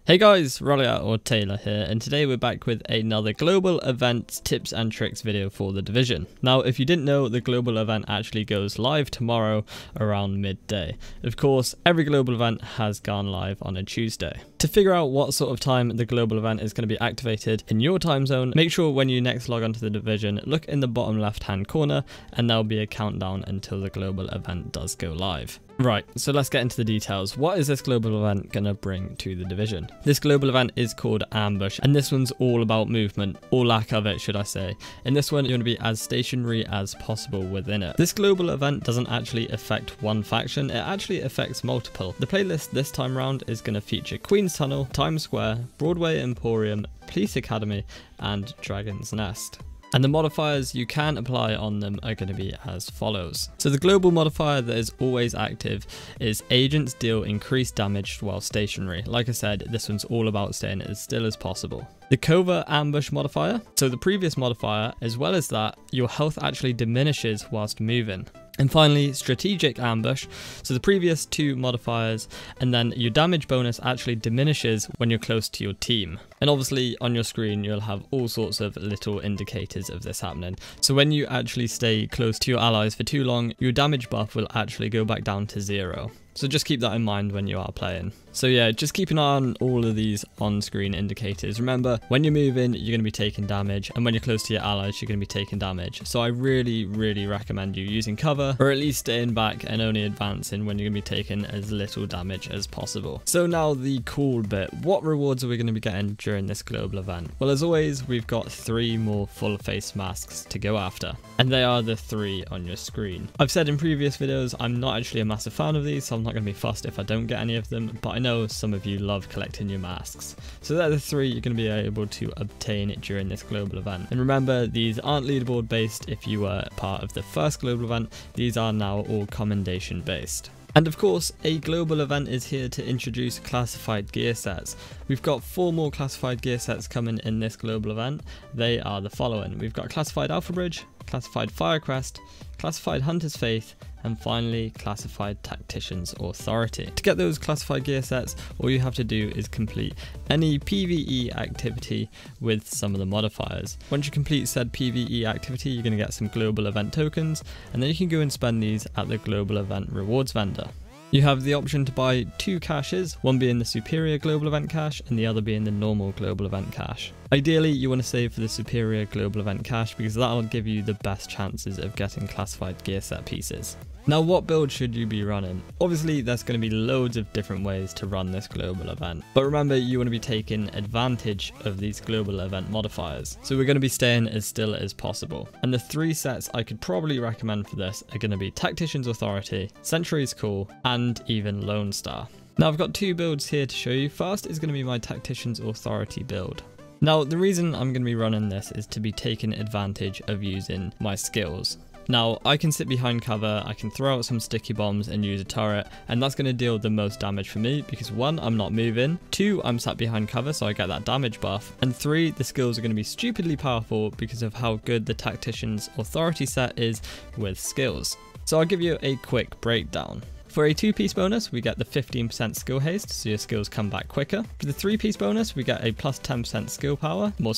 Hey guys, rxlyaT or Taylor here, and today we're back with another global event tips and tricks video for the Division. Now, if you didn't know, the global event actually goes live tomorrow around midday. Of course, every global event has gone live on a Tuesday. To figure out what sort of time the global event is going to be activated in your time zone, make sure when you next log onto the Division, look in the bottom left hand corner and there'll be a countdown until the global event does go live. Right, so let's get into the details. What is this global event going to bring to the Division? This global event is called Ambush, and this one's all about movement, or lack of it, should I say. In this one, you're going to be as stationary as possible within it. This global event doesn't actually affect one faction, it actually affects multiple. The playlist this time round is going to feature Queen's Tunnel, Times Square, Broadway Emporium, Police Academy, and Dragon's Nest. And the modifiers you can apply on them are going to be as follows. So the global modifier that is always active is agents deal increased damage while stationary. Like I said, this one's all about staying as still as possible. The covert ambush modifier. So the previous modifier, as well as that, your health actually diminishes whilst moving. And finally, strategic ambush. So the previous two modifiers, and then your damage bonus actually diminishes when you're close to your team. And obviously on your screen, you'll have all sorts of little indicators of this happening. So when you actually stay close to your allies for too long, your damage buff will actually go back down to 0. So just keep that in mind when you are playing. So yeah, just keep an eye on all of these on-screen indicators. Remember, when you're moving, you're going to be taking damage, and when you're close to your allies, you're going to be taking damage. So I really recommend you using cover, or at least staying back and only advancing when you're going to be taking as little damage as possible. So now the cool bit. What rewards are we going to be getting during this global event? Well, as always, we've got 3 more full face masks to go after, and they are the 3 on your screen. I've said in previous videos, I'm not actually a massive fan of these, so I'm not going to be fussed if I don't get any of them, but I know some of you love collecting your masks. So they're the 3 you're going to be able to obtain during this global event. And remember, these aren't leaderboard based if you were part of the first global event. These are now all commendation based. And of course, a global event is here to introduce classified gear sets. We've got 4 more classified gear sets coming in this global event. They are the following. We've got classified Alpha Bridge, classified Firecrest, classified Hunter's Faith, and finally classified Tactician's Authority. To get those classified gear sets, all you have to do is complete any PvE activity with some of the modifiers. Once you complete said PvE activity, you're going to get some global event tokens, and then you can go and spend these at the global event rewards vendor. You have the option to buy 2 caches, one being the superior global event cache and the other being the normal global event cache. Ideally, you want to save for the superior global event cache because that'll give you the best chances of getting classified gear set pieces. Now, what build should you be running? Obviously, there's going to be loads of different ways to run this global event, but remember, you want to be taking advantage of these global event modifiers. So we're going to be staying as still as possible. And the 3 sets I could probably recommend for this are going to be Tactician's Authority, Sentry's Call, and even Lone Star. Now, I've got 2 builds here to show you. First is going to be my Tactician's Authority build. Now, the reason I'm going to be running this is to be taking advantage of using my skills. Now, I can sit behind cover, I can throw out some sticky bombs and use a turret, and that's going to deal the most damage for me because 1, I'm not moving, 2, I'm sat behind cover so I get that damage buff, and 3, the skills are going to be stupidly powerful because of how good the Tactician's Authority set is with skills. So I'll give you a quick breakdown. For a 2-piece bonus, we get the 15% skill haste, so your skills come back quicker. For the 3-piece bonus, we get a plus 10% skill power, more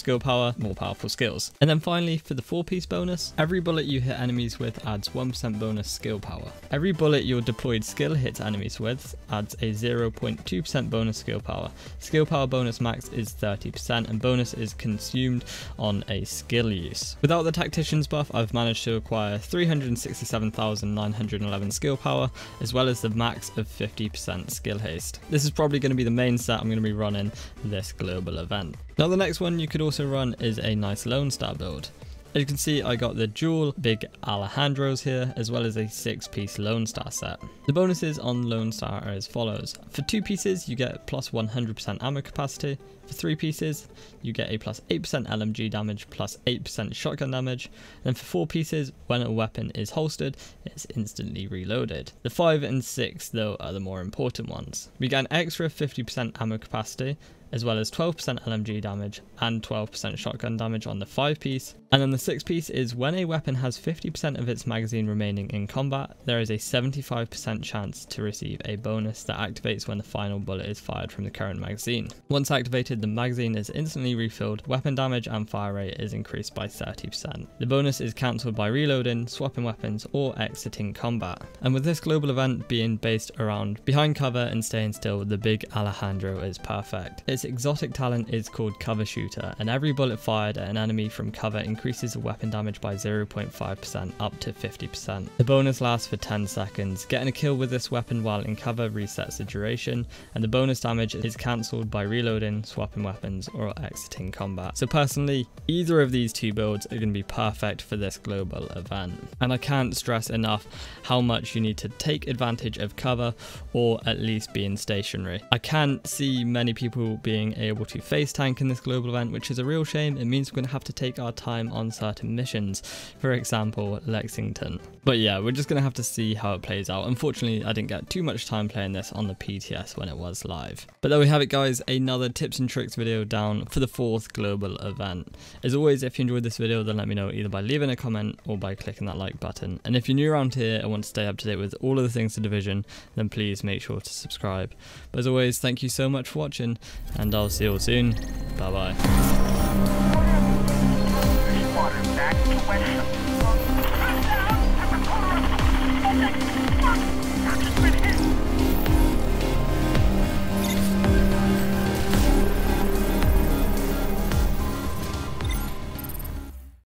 powerful skills. And then finally, for the 4-piece bonus, every bullet you hit enemies with adds 1% bonus skill power. Every bullet your deployed skill hits enemies with adds a 0.2% bonus skill power. Skill power bonus max is 30%, and bonus is consumed on a skill use. Without the Tactician's buff, I've managed to acquire 367,911 skill power, as well as the max of 50% skill haste. This is probably going to be the main set I'm going to be running this global event. Now, the next one you could also run is a nice Lone Star build. As you can see, I got the dual big Alejandros here, as well as a 6-piece Lone Star set. The bonuses on Lone Star are as follows. For 2 pieces, you get plus 100% ammo capacity. For 3 pieces, you get a plus 8% LMG damage, plus 8% shotgun damage. And for 4 pieces, when a weapon is holstered, it's instantly reloaded. The 5 and 6, though, are the more important ones. We get an extra 50% ammo capacity, as well as 12% LMG damage and 12% shotgun damage on the 5-piece. And then the 6-piece is when a weapon has 50% of its magazine remaining in combat, there is a 75% chance to receive a bonus that activates when the final bullet is fired from the current magazine. Once activated, the magazine is instantly refilled, weapon damage and fire rate is increased by 30%. The bonus is cancelled by reloading, swapping weapons, or exiting combat. And with this global event being based around behind cover and staying still, the big Alejandro is perfect. Its exotic talent is called Cover Shooter, and every bullet fired at an enemy from cover increases the weapon damage by 0.5% up to 50%. The bonus lasts for 10 seconds. Getting a kill with this weapon while in cover resets the duration, and the bonus damage is cancelled by reloading, swapping weapons, or exiting combat. So personally, either of these two builds are going to be perfect for this global event. And I can't stress enough how much you need to take advantage of cover, or at least being stationary. I can't see many people being able to face tank in this global event, which is a real shame. It means we're going to have to take our time on certain missions, for example Lexington. But yeah, we're just going to have to see how it plays out. Unfortunately, I didn't get too much time playing this on the PTS when it was live. But there we have it guys, another tips and tricks video down for the 4th global event. As always, if you enjoyed this video, then let me know either by leaving a comment or by clicking that like button. And if you're new around here and want to stay up to date with all of the things to Division, then please make sure to subscribe. But as always, thank you so much for watching, and I'll see you all soon. Bye bye.